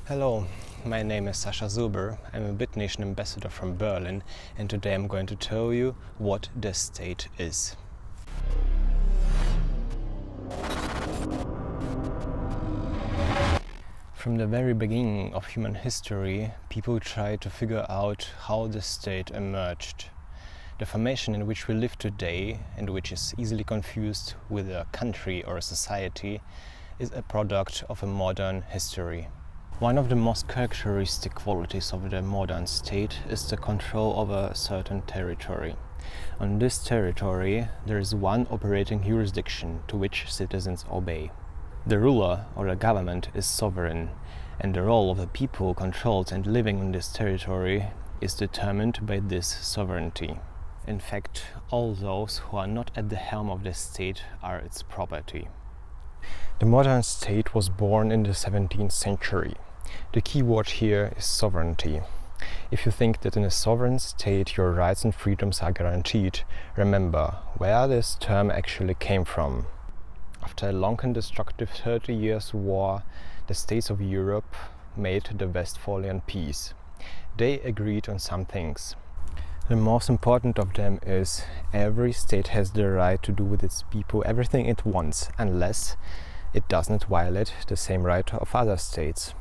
Hello, my name is Sasha Zilber. I'm a Bitnation ambassador from Berlin, and today I'm going to tell you what the state is. From the very beginning of human history, people tried to figure out how the state emerged. The formation in which we live today, and which is easily confused with a country or a society, is a product of a modern history. One of the most characteristic qualities of the modern state is the control over a certain territory. On this territory, there is one operating jurisdiction to which citizens obey. The ruler or the government is sovereign, and the role of the people controlled and living on this territory is determined by this sovereignty. In fact, all those who are not at the helm of the state are its property. The modern state was born in the 17th century. The key word here is sovereignty. If you think that in a sovereign state your rights and freedoms are guaranteed, remember where this term actually came from. After a long and destructive 30 years war, the states of Europe made the Westphalian Peace. They agreed on some things. The most important of them is every state has the right to do with its people everything it wants, unless it does not violate the same right of other states.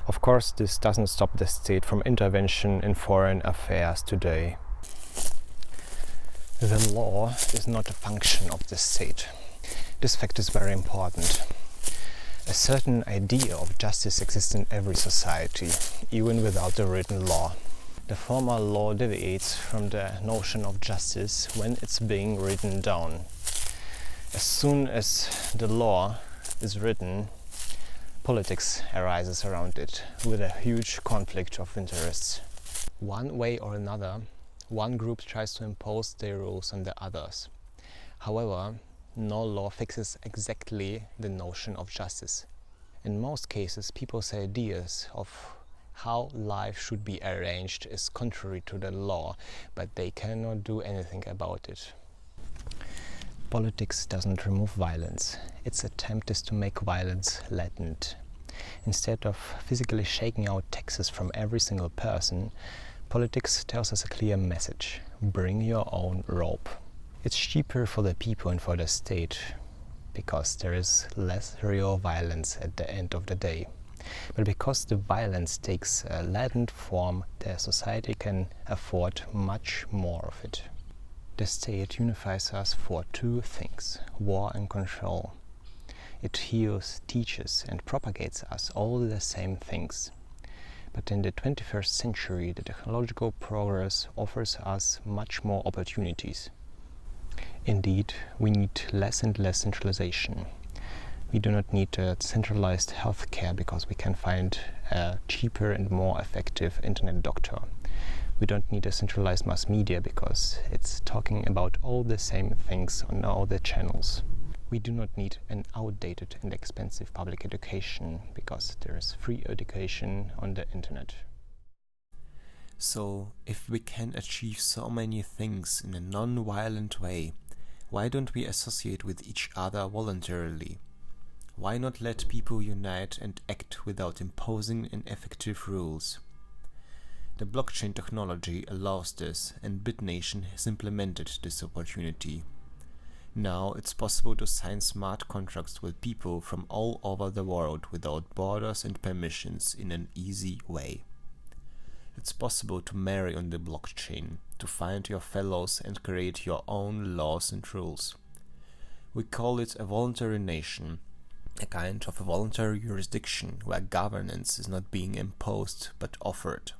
Of course, this doesn't stop the state from intervention in foreign affairs today. The law is not a function of the state. This fact is very important. A certain idea of justice exists in every society, even without a written law. The formal law deviates from the notion of justice when it's being written down. As soon as the law is written, politics arises around it, with a huge conflict of interests. One way or another, one group tries to impose their rules on the others. However, no law fixes exactly the notion of justice. In most cases, people's ideas of how life should be arranged is contrary to the law, but they cannot do anything about it. Politics doesn't remove violence. Its attempt is to make violence latent. Instead of physically shaking out taxes from every single person, politics tells us a clear message: bring your own rope. It's cheaper for the people and for the state, because there is less real violence at the end of the day. But because the violence takes a latent form, the society can afford much more of it. The state unifies us for two things: war and control. It heals, teaches and propagates us all the same things. But in the 21st century, the technological progress offers us much more opportunities. Indeed, we need less and less centralization. We do not need a centralized healthcare because we can find a cheaper and more effective internet doctor. We don't need a centralized mass media because it's talking about all the same things on all the channels. We do not need an outdated and expensive public education because there is free education on the internet. So, if we can achieve so many things in a non-violent way, why don't we associate with each other voluntarily? Why not let people unite and act without imposing ineffective rules? The blockchain technology allows this, and Bitnation has implemented this opportunity. Now it's possible to sign smart contracts with people from all over the world without borders and permissions in an easy way. It's possible to marry on the blockchain, to find your fellows and create your own laws and rules. We call it a voluntary nation, a kind of a voluntary jurisdiction where governance is not being imposed but offered.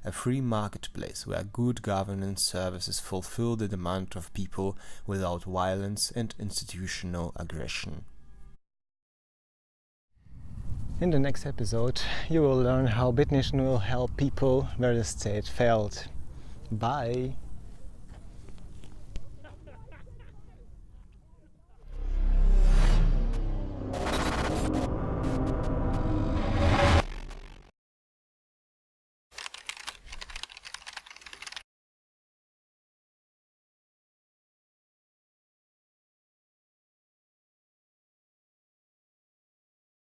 A free marketplace where good governance services fulfill the demand of people without violence and institutional aggression. In the next episode, you will learn how Bitnation will help people where the state failed. Bye!